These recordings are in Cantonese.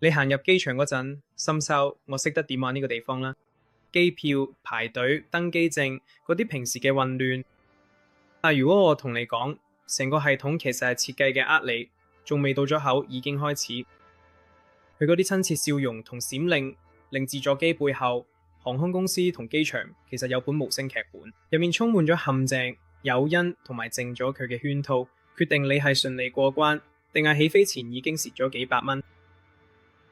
你行入機場嗰陣，深秋我識得點玩呢個地方啦。機票、排隊、登機證嗰啲平時嘅混亂，但如果我同你講，成個系統其實係設計嘅呃你，仲未到咗口已經開始。佢嗰啲親切笑容同閃令，令自助機背後，航空公司同機場其實有本無聲劇本，入面充滿咗陷阱、誘因同埋靜咗佢嘅圈套，決定你係順利過關，定係起飛前已經蝕咗幾百蚊。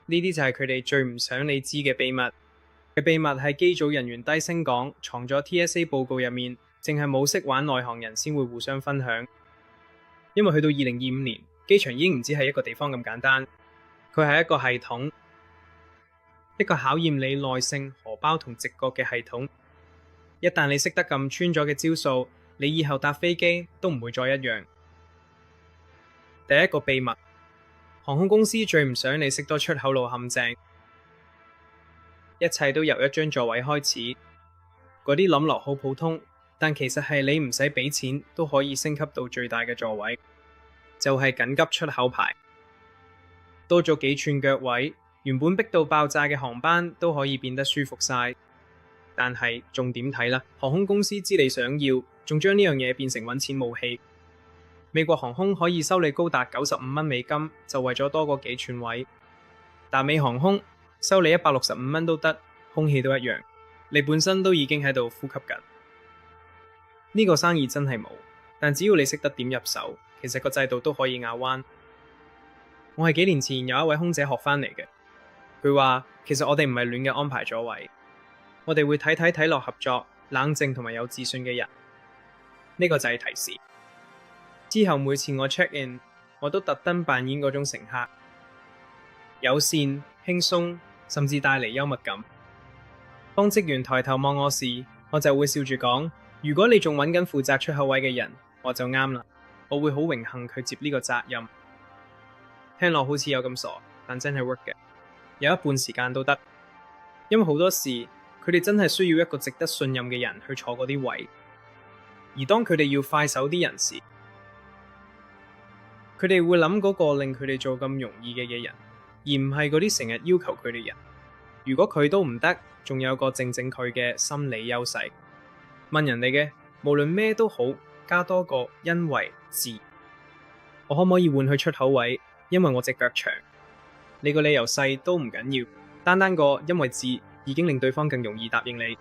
呢啲就係佢哋最唔想你知嘅秘密。嘅秘密係機組人員低聲講，藏咗 TSA 報告入面，淨係冇識玩內行人先會互相分享。因為去到2025年，機場已經唔止係一個地方咁簡單，佢係一個系統，一個考驗你耐性、荷包同直覺嘅系統。一旦你識得撳穿咗嘅招數，你以後搭飛機都唔會再一樣。第一個秘密，航空公司最唔想你識多出口路陷阱。一切都由一張座位開始，嗰啲諗落好普通，但其實係你唔使俾錢都可以升級到最大嘅座位，就係緊急出口牌。多咗幾寸腳位，原本逼到爆炸嘅航班都可以變得舒服晒。但係重點睇啦，航空公司知你想要，仲將呢樣嘢變成揾錢武器。美國航空可以收你高達$95，就為咗多個幾寸位，達美航空收你165蚊都得，空氣都一樣，你本身都已經喺度呼吸緊。呢個生意真係冇，但只要你識得點入手，其實個制度都可以拗彎。我係幾年前有一位空姐學翻嚟嘅，佢話其實我哋唔係亂嘅安排座位，我哋會睇落合作、冷靜同埋有自信嘅人。呢個就係提示。之後每次我 check in， 我都特登扮演嗰種乘客，友善、輕鬆，甚至帶嚟幽默感。當職員抬頭望我時，我就會笑住講：如果你仲揾緊負責出口位嘅人，我就啱啦。我會好榮幸去接呢個責任。聽落好似有咁傻，但真係 work 嘅。有一半時間都得，因為好多時佢哋真係需要一個值得信任嘅人去坐嗰啲位。而當佢哋要快手啲人時，佢哋會諗嗰個令佢哋做咁容易嘅嘢人，而唔係嗰啲成日要求佢哋人。如果佢都唔得，仲有個正佢嘅心理優勢。問人哋嘅，無論咩都好，加多個因為字。我可唔可以換去出口位？因為我隻腳長。你個理由細都唔緊要，單個因為字已經令對方更容易答應你。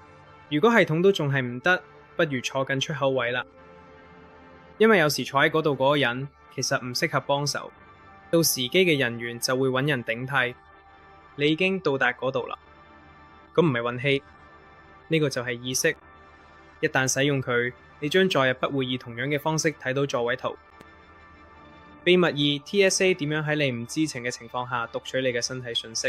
如果系統都仲係唔得，不如坐緊出口位啦。因為有時坐喺嗰度嗰個人其實唔適合幫手，到時機嘅人員就會揾人頂替。你已經到達嗰度啦，咁唔係運氣，呢個就係意識。一旦使用佢，你將再日不會以同樣嘅方式睇到座位圖。秘密二 ，TSA 點樣喺你唔知情嘅情況下讀取你嘅身體訊息。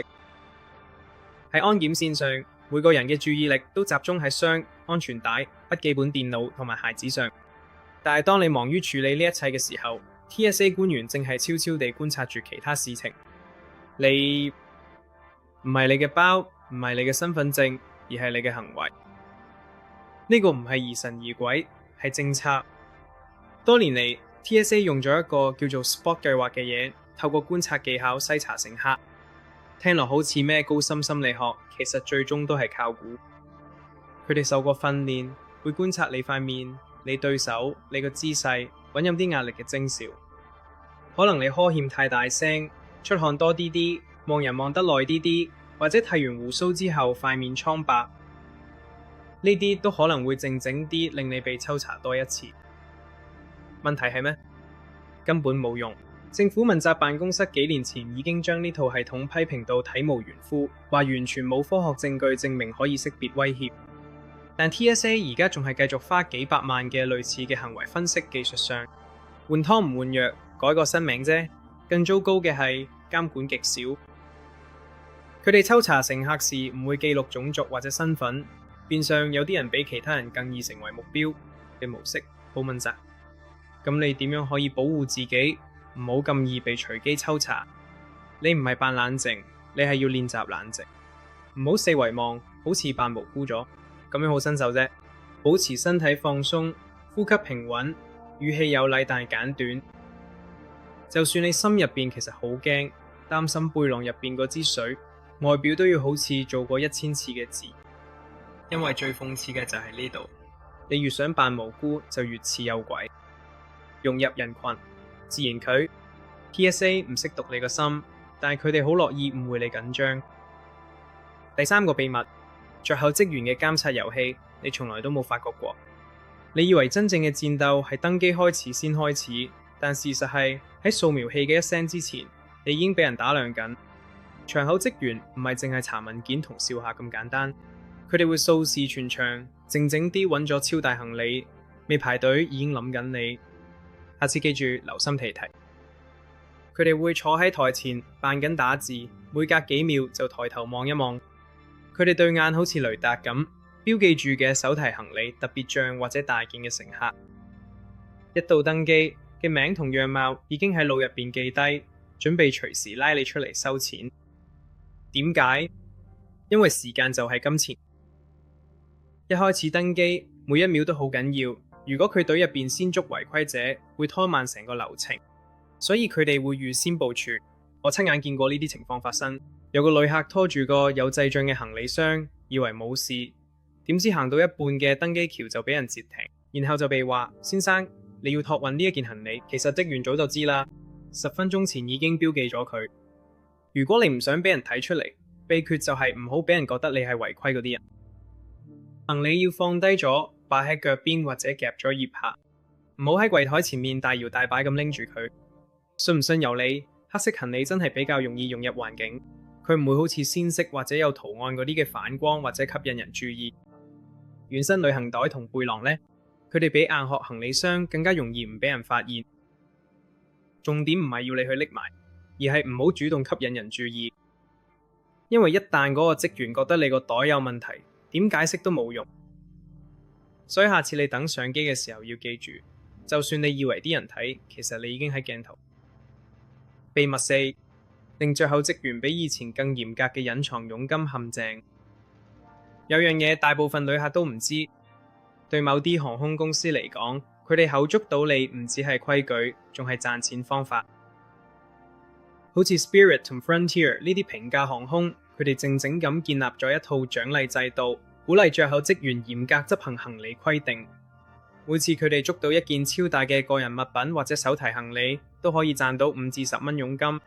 喺安檢線上，每個人嘅注意力都集中喺箱、安全帶、筆記本電腦同埋鞋子上。但係當你忙於處理呢一切嘅時候， TSA 官員正係悄悄地觀察住其他事情。你唔係你嘅包，唔係你嘅身份證，而係你嘅行為。呢個唔係疑神疑鬼，係政策。多年嚟，TSA 用咗一個叫做 SPOT 計劃嘅嘢，透過觀察技巧篩查乘客。聽落好似咩高深心理學，其實最終都係靠估。佢哋受過訓練，會觀察你塊面、你對手、你個姿勢，揾有啲壓力嘅徵兆。可能你呵欠太大聲，出汗多啲，望人望得耐啲，或者剃完鬍鬚之後塊面蒼白，呢啲都可能會靜啲令你被抽查多一次。問題係咩？根本冇用。政府問責辦公室幾年前已經將呢套系統批評到體無完膚，話完全冇科學證據證明可以識別威脅。但 TSA 而家仲係繼續花幾百萬嘅類似嘅行為分析技術上，換湯唔換藥，改個新名啫。更糟糕嘅係監管極少。佢哋抽查乘客時唔會記錄種族或者身份，變相有啲人比其他人更易成為目標嘅模式，好問責。咁你點樣可以保護自己，唔好咁易被隨機抽查？你唔係扮冷靜，你係要練習冷靜，唔好四圍望，好似扮無辜咗，咁樣好新手啫。保持身體放鬆，呼吸平穩，語氣有禮但係簡短。就算你心入邊其實好驚，擔心背囊入邊嗰支水外表都要好似做過1000次嘅字。因為最諷刺嘅就係呢度，你越想扮無辜就越似有鬼。融入人群，自然佢 TSA 唔識讀你個心，但係佢哋好樂意誤會你緊張。第3個秘密，着後職員嘅監察遊戲，你從來都冇發覺過。你以為真正嘅戰鬥係登機開始先開始，但事實係喺掃描器嘅一聲之前，你已經俾人打量緊。場口職員唔係淨係查文件同笑下咁簡單，佢哋會掃視全場，靜靜啲揾咗超大行李，未排隊已經諗緊你。下次記住留心提提。佢哋會坐喺台前扮緊打字，每隔幾秒就抬頭望一望。佢哋對眼好似雷達咁，標記住嘅手提行李、特別帳或者大件嘅乘客。一到登機嘅名同樣貌已經喺腦入邊記低，準備隨時拉你出嚟收錢。點解？因為時間就係金錢。一開始登機每一秒都好緊要，如果佢隊入邊先捉違規者，會拖慢成個流程，所以佢哋會預先部署。我親眼見過呢啲情況發生，有個旅客拖住個有滯脹嘅行李箱，以為冇事，點知行到一半嘅登機橋就俾人截停，然後就被話：先生，你要託運呢一件行李，其實職員早就知啦，10分鐘前已經標記咗佢。如果你唔想俾人睇出嚟，秘訣就係唔好俾人覺得你係違規嗰啲人。行李要放低咗，擺喺腳邊或者夾咗腋下，唔好喺櫃檯前面大搖大擺咁拎住佢。信唔信由你，黑色行李真係比較容易融入環境，佢唔會好似鮮色或者有圖案嗰啲嘅反光或者吸引人注意。軟身旅行袋同背囊呢，佢哋比硬殼行李箱更加容易唔俾人發現。重點唔係要你去拎埋，而係唔好主動吸引人注意，因為一旦嗰個職員覺得你個袋有問題，點解釋都冇用。所以下次你等上機嘅時候要記住，就算你以為啲人睇，其實你已經喺鏡頭。秘密4，令着後職員比以前更嚴格嘅隱藏佣金陷阱。有樣嘢大部分旅客都唔知，對某啲航空公司嚟講，佢哋口捉到你唔只係規矩，仲係賺錢方法。好似 Spirit 同 Frontier 呢啲平價航空，佢哋靜靜咁建立咗一套獎勵制度，鼓勵着後職員嚴格執行行李規定。每次佢哋捉到一件超大嘅個人物品或者手提行李，都可以賺到5至10蚊佣金。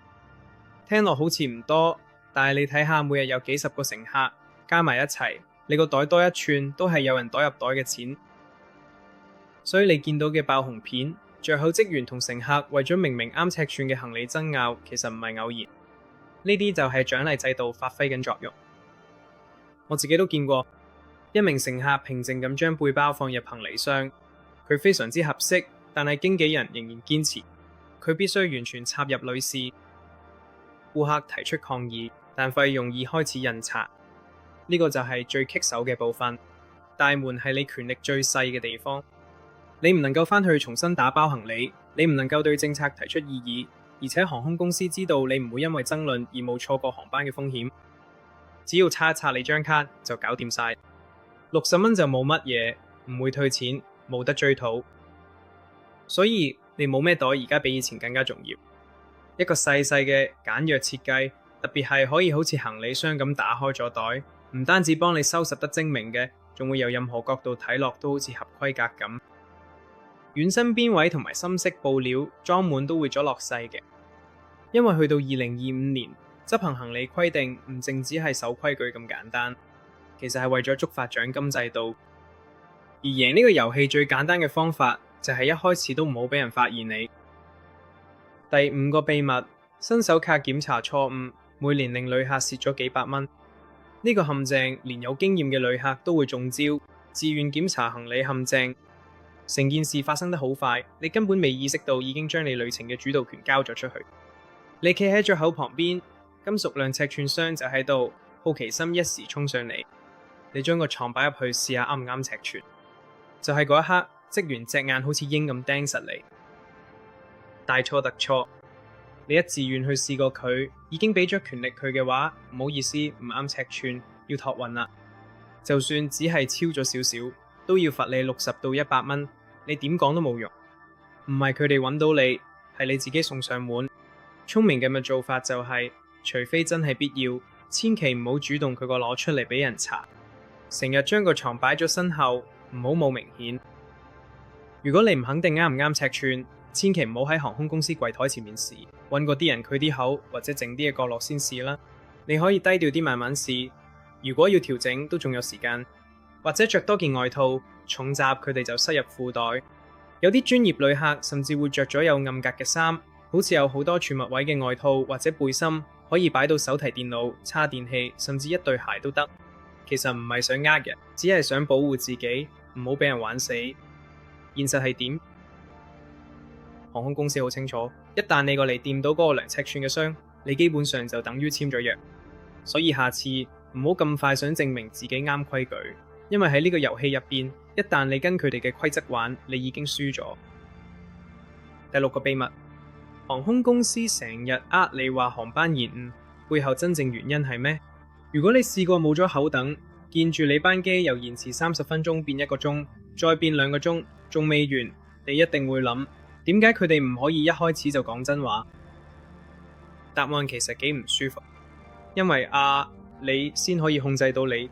聽落好似唔多，但係你睇下每日有幾十個乘客加埋一齊，你個袋多一寸都係有人袋入袋嘅錢。所以你見到嘅爆紅片，着後職員同乘客為咗明明啱尺寸嘅行李爭拗，其實唔係偶然。呢啲就係獎勵制度發揮緊作用。我自己都見過一名乘客平靜咁將背包放入行李箱，佢非常之合適，但係經紀人仍然堅持佢必須完全插入女士。顧客提出抗議，但費用已開始印刷。呢個就係最棘手嘅部分。大門係你權力最細嘅地方，你唔能夠返去重新打包行李，你唔能夠對政策提出異議，而且航空公司知道你唔會因為爭論而冇錯過航班嘅風險。只要刷一刷你張卡就搞掂晒，60蚊就冇乜嘢，唔會退錢，冇得追討。所以你冇咩袋而家比以前更加重要。一個細細嘅簡約設計，特別係可以好似行李箱咁打開咗袋，唔單止幫你收拾得精明嘅，仲會由任何角度睇落都好似合規格咁。軟身邊位同埋深色布料裝滿都會咗落細嘅，因為去到2025年，執行行李規定唔淨只係守規矩咁簡單，其實係為咗觸發獎金制度。而贏呢個遊戲最簡單嘅方法就係一開始都唔好俾人發現你。第5個秘密，新手卡檢查錯誤，每年令旅客蝕咗幾百蚊。呢個陷阱連有經驗嘅旅客都會中招，自願檢查行李陷阱。成件事發生得好快，你根本未意識到已經將你旅程嘅主導權交咗出去。你企喺着口旁邊，金屬量尺寸箱就喺度，好奇心一時衝上嚟，你將個床擺入去試下啱唔啱尺寸。就係嗰一刻，職員隻眼好似鷹咁盯實你。大錯特錯，你一自願去試過佢，已經俾咗權力佢嘅話，唔好意思，唔啱尺寸，要託運啦。就算只係超咗少少，都要罰你60到100蚊，你點講都冇用。唔係佢哋揾到你，係你自己送上門。聰明嘅做法就係除非真係必要，千祈唔好主動佢個攞出嚟俾人查。成日將個床擺咗身後，唔好冇明顯。如果你唔肯定啱唔啱尺寸，千祈唔好喺航空公司櫃台前面試，搵嗰啲人佢啲口或者整啲嘅角落先試啦。你可以低調啲慢慢試，如果要調整都仲有時間，或者着多件外套，重閘佢哋就塞入褲袋。有啲專業旅客甚至會着咗有暗格嘅衫，好似有好多儲物位嘅外套或者背心，可以擺到手提電腦、叉電器，甚至一對鞋都得。其實唔係想呃人，只係想保護自己，唔好俾人玩死。現實係點？航空公司好清楚，一旦你過嚟掂到嗰個量尺寸嘅箱，你基本上就等於簽咗約。所以下次唔好咁快想證明自己啱規矩，因為喺呢個遊戲入邊，一旦你跟佢哋嘅規則玩，你已經輸咗。第六個秘密，航空公司成日你話航班延誤，背後真正原因係咩？如果你試過冇咗口等，見住你班機由延遲30分鐘變1個鐘，再變2個鐘，仲未完，你一定會諗，點解佢哋唔可以一開始就講真話？答案其實幾唔舒服，因為你先可以控制到你。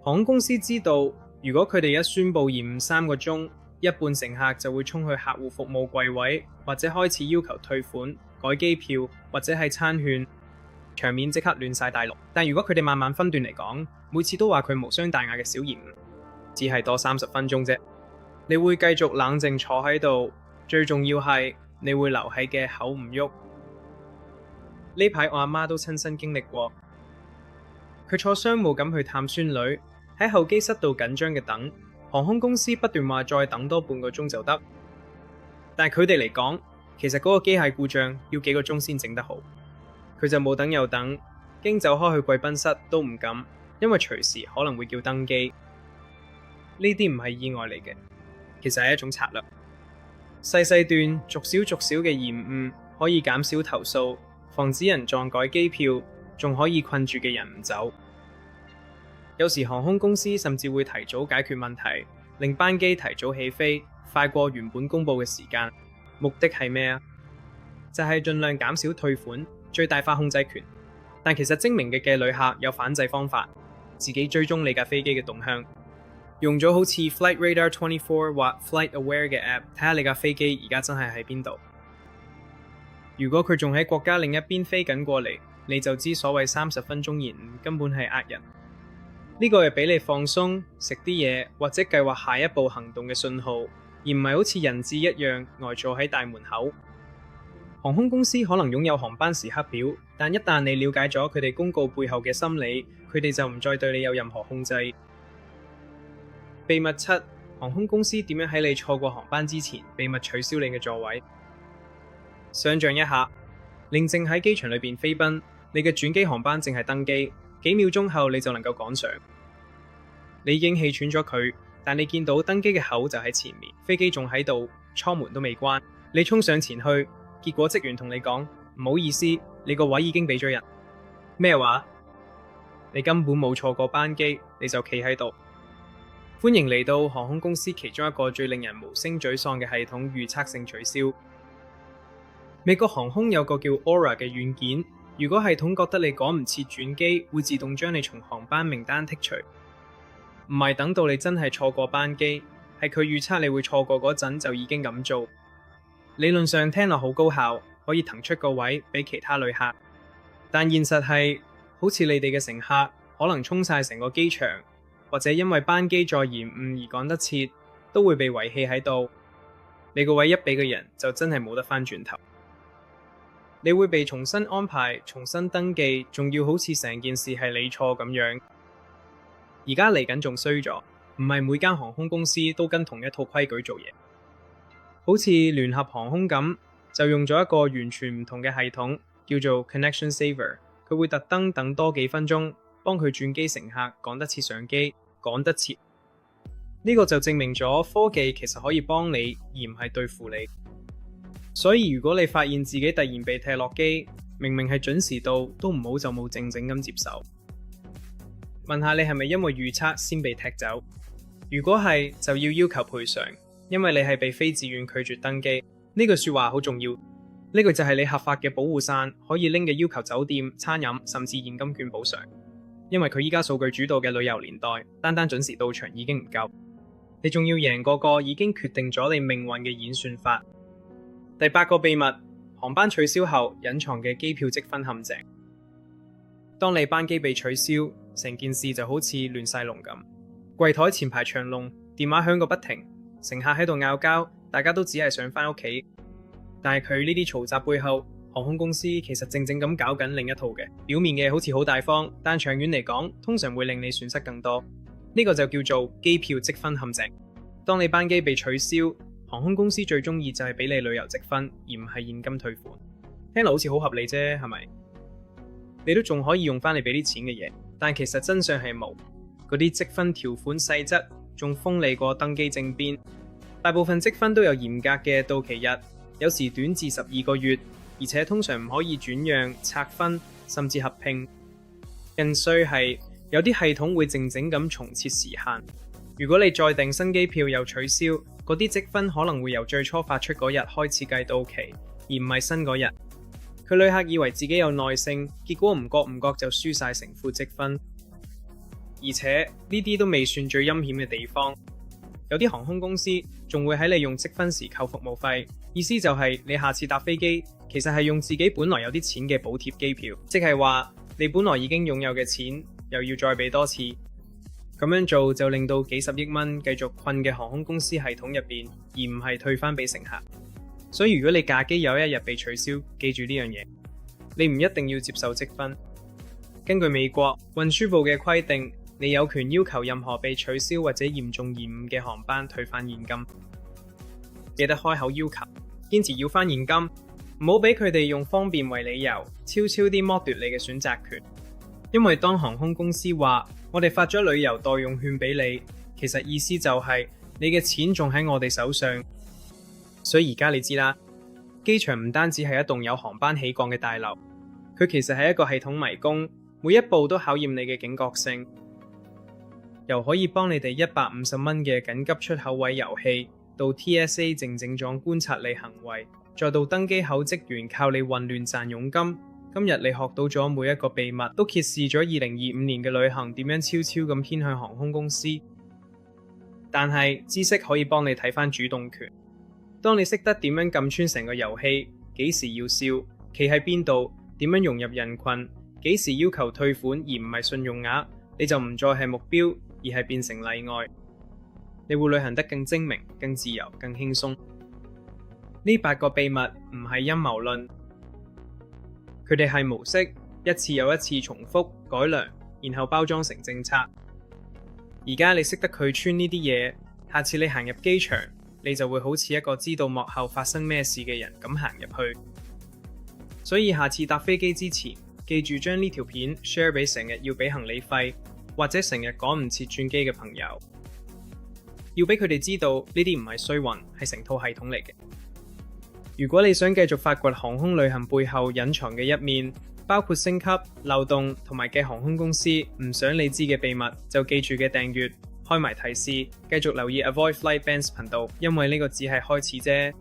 航空公司知道，如果佢哋一宣布延誤3個鐘，一半乘客就會衝去客戶服務櫃位，或者開始要求退款、改機票或者係餐券，場面即刻亂晒大陸。但如果佢哋慢慢分段嚟講，每次都話佢無傷大雅嘅小延誤，只係多30分鐘啫。你會繼續冷靜坐喺度，最重要係你會留喺嘅口唔喐。呢排我阿媽都親身經歷過，佢坐商務咁去探孫女，喺候機室度緊張嘅等，航空公司不斷話再等多半個鐘就得，但係佢哋嚟講，其實嗰個機械故障要幾個鐘先整得好。佢就冇等又等，經走開去貴賓室都唔敢，因為隨時可能會叫登機。呢啲唔係意外嚟嘅，其實係一種策略。細段逐少嘅延誤可以減少投訴，防止人撞改機票，仲可以困住嘅人唔走。有時航空公司甚至會提早解決問題，令班機提早起飛，快過原本公佈嘅時間。目的係咩啊？就係盡量減少退款，最大化控制權。但其實精明嘅旅客有反制方法，自己追蹤你架飛機嘅動向，用咗好似 Flight Radar 24或 Flight Aware 嘅 app， 睇下你架飛機而家真係喺邊度。如果佢仲喺國家另一邊飛緊過嚟，你就知所謂30分鐘延誤根本係呃人。呢個係俾你放鬆、食啲嘢或者計劃下一步行動嘅信號，而唔係好似人質一樣呆坐喺大門口。航空公司可能擁有航班時刻表，但一旦你了解咗佢哋公告背後嘅心理，佢哋就唔再對你有任何控制。秘密7：航空公司點樣喺你錯過航班之前秘密取消你嘅座位？想象一下，你正喺機場裏邊飛奔，你嘅轉機航班正係登機，幾秒鐘後你就能夠趕上。你已經氣喘咗佢，但你見到登機嘅口就喺前面，飛機仲喺度，艙門都未關。你衝上前去，結果職員同你講，唔好意思，你個位已經俾咗人。咩話？你根本冇錯過班機，你就企喺度。歡迎嚟到航空公司其中一個最令人無聲沮喪嘅系統——預測性取消。美國航空有個叫 Aura 嘅軟件，如果系統覺得你趕唔切轉機，會自動將你從航班名單剔除。唔係等到你真係錯過班機，係佢預測你會錯過嗰陣就已經咁做。理論上聽落好高效，可以騰出個位俾其他旅客，但現實係好似你哋嘅乘客可能衝晒成個機場，或者因為班機再延誤而趕得切，都會被遺棄喺度。你個位一俾嘅人就真係冇得翻轉頭。你會被重新安排、重新登記，仲要好似成件事係你錯咁樣。而家嚟緊仲衰咗，唔係每間航空公司都跟同一套規矩做嘢。好似聯合航空咁，就用咗一個完全唔同嘅系統，叫做 Connection Saver。佢會特登等多幾分鐘，幫佢轉機乘客趕得切上機，趕得切。呢個就證明咗科技其實可以幫你，而唔係對付你。所以如果你發現自己突然被踢落機，明明係準時到，都唔好就冇靜靜咁接受。問下你係咪因為預測先被踢走？如果係，就要求賠償，因為你係被非自願拒絕登機。呢句說話好重要。呢個就係你合法嘅保護傘可以拎嘅要求酒店、餐飲甚至現金券補償。因為佢依家數據主導嘅旅遊年代，單準時到場已經唔夠，你仲要贏過個已經決定咗你命運嘅演算法。第8個秘密，航班取消後隱藏嘅機票積分陷阱。當你班機被取消，成件事就好似亂晒龍咁，櫃台前排長龍，電話響個不停，乘客喺度拗交，大家都只係想返屋企。但係佢呢啲嘈雜背後，航空公司其實正咁搞緊另一套嘅，表面嘅好似好大方，但長遠嚟講，通常會令你損失更多。呢個就叫做機票積分陷阱。當你班機被取消，航空公司最中意就係俾你旅遊積分，而唔係現金退款。聽落好似好合理啫，係咪？你都仲可以用翻你俾啲錢嘅嘢，但其實真相係冇。嗰啲積分條款細則仲鋒利過登機證邊。大部分積分都有嚴格嘅到期日，有時短至12個月，而且通常唔可以轉讓、拆分，甚至合併。更衰係有啲系統會靜靜咁重設時限。如果你再訂新機票又取消，嗰啲積分可能會由最初發出嗰日開始計到期，而唔係新嗰日。佢旅客以為自己有耐性，結果唔覺就輸晒成副積分。而且呢啲都未算最陰險嘅地方，有啲航空公司仲會喺你用積分時扣服務費，意思就係你下次搭飛機其實係用自己本來有啲錢嘅補貼機票，即係話你本來已經擁有嘅錢又要再俾多次。咁樣做就令到幾十億蚊繼續困嘅航空公司系統入邊，而唔係退翻俾乘客。所以如果你假機有一日被取消，記住呢樣嘢，你唔一定要接受積分。根據美國運輸部嘅規定，你有權要求任何被取消或者嚴重延誤嘅航班退翻現金。記得開口要求，堅持要翻現金，唔好俾佢哋用方便為理由，悄悄啲剝奪你嘅選擇權。因為當航空公司話我哋發咗旅遊代用券俾你，其實意思就係你嘅錢仲喺我哋手上。所以而家你知啦，機場唔單止係一棟有航班起降嘅大樓，佢其實係一個系統迷宮，每一步都考驗你嘅警覺性。由可以幫你哋150蚊嘅緊急出口位遊戲，到 TSA 靜靜觀察你行為，再到登機口職員靠你混亂賺佣金。今日你學到咗每一個秘密，都揭示咗2025年嘅旅行點樣悄悄咁偏向航空公司。但係知識可以幫你睇返主動權。當你識得點樣撳穿成個遊戲，幾時要笑，企喺邊度，點樣融入人群，幾時要求退款而唔係信用額，你就唔再係目標，而係變成例外。你會旅行得更精明、更自由、更輕鬆。呢8個秘密唔係陰謀論，佢哋係模式，一次又一次重複改良，然後包裝成政策。而家你識得拒穿呢啲嘢，下次你行入機場，你就會好似一個知道幕後發生咩事嘅人咁行入去。所以下次搭飛機之前，記住將呢條片 share 俾成日要俾行李費或者成日趕唔切轉機嘅朋友，要俾佢哋知道呢啲唔係衰運，係成套系統嚟嘅。如果你想繼續發掘航空旅行背後隱藏嘅一面，包括升級、漏洞同埋嘅航空公司唔想你知嘅秘密，就記住嘅訂閱，開埋提示，繼續留意 Avoid Flight Bans 頻道，因為呢個只係開始啫。